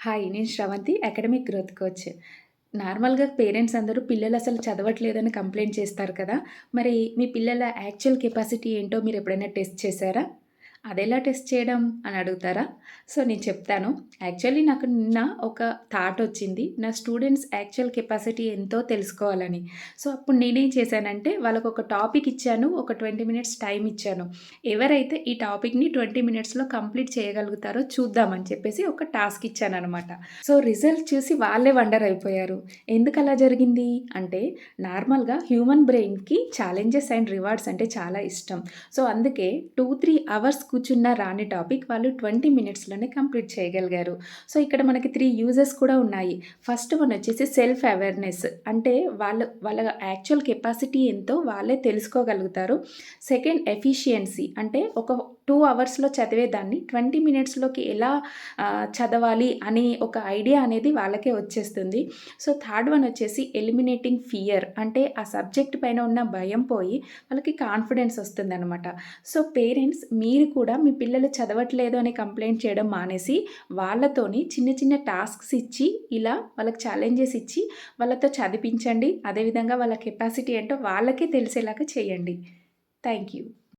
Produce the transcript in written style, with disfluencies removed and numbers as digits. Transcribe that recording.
Hi! నేను Sravanthi academic growth coach. నార్మల్‌గా parents అందరూ పిల్లలు అసలు చదవట్లేదని కంప్లెయింట్ చేస్తారు కదా! మరి మీ పిల్లల యాక్చువల్ కెపాసిటీ ఏంటో మీరెప్పుడైనా టెస్ట్ చేశారా? అదెలా టెస్ట్ చేయడం అని అడుగుతారా? సో, నేను చెప్తాను. యాక్చువల్లీ నాకు నిన్న ఒక థాట్ వచ్చింది. నా స్టూడెంట్స్ యాక్చువల్ కెపాసిటీ ఎంతో తెలుసుకోవాలని. సో, అప్పుడు నేనేం చేశానంటే వాళ్ళకొక టాపిక్ ఇచ్చాను. ఒక 20 మినిట్స్ టైమ్ ఇచ్చాను. ఎవరైతే ఈ టాపిక్‌ని 20 మినిట్స్‌లో కంప్లీట్ చేయగలుగుతారో చూద్దామని చెప్పేసి ఒక టాస్క్ ఇచ్చాననమాట. సో, రిజల్ట్ చూసి వాళ్ళే వండర్ అయిపోయారు. ఎందుకలా జరిగింది అంటే నార్మల్‌గా హ్యూమన్ బ్రెయిన్‌కి ఛాలెంజెస్ అండ్ రివార్డ్స్ అంటే చాలా ఇష్టం. సో, అందుకే 2, 3 అవర్స్ కూర్చున్న రాని టాపిక్ వాళ్ళు 20 మినిట్స్‌లోనే కంప్లీట్ చేయగలిగారు. సో, ఇక్కడ మనకి 3 యూజెస్ కూడా ఉన్నాయి. ఫస్ట్ వన్ వచ్చేసి సెల్ఫ్ అవేర్‌నెస్. అంటే వాళ్ళ యాక్చువల్ కెపాసిటీ ఎంతో వాళ్ళే తెలుసుకోగలుగుతారు. సెకండ్ ఎఫిషియన్సీ అంటే ఒక 2 అవర్స్‌లో చదివేదాన్ని 20 మినిట్స్‌లోకి ఎలా చదవాలి అని ఒక ఐడియా అనేది వాళ్ళకే వచ్చేస్తుంది. సో, థర్డ్ వన్ వచ్చేసి ఎలిమినేటింగ్ ఫియర్. అంటే ఆ సబ్జెక్ట్ పైన ఉన్న భయం పోయి వాళ్ళకి కాన్ఫిడెన్స్ వస్తుందనమాట. సో, పేరెంట్స్ మీరు కూడా మీ పిల్లలు చదవట్లేదు అని కంప్లెయింట్ చేయడం మానేసి, వాళ్ళతోని చిన్న చిన్న టాస్క్స్ ఇచ్చి, ఇలా వాళ్ళకి ఛాలెంజెస్ ఇచ్చి, వాళ్ళతో చదివించండి. అదేవిధంగా వాళ్ళ కెపాసిటీ ఏంటో వాళ్ళకే తెలిసేలాగా చేయండి. Thank you.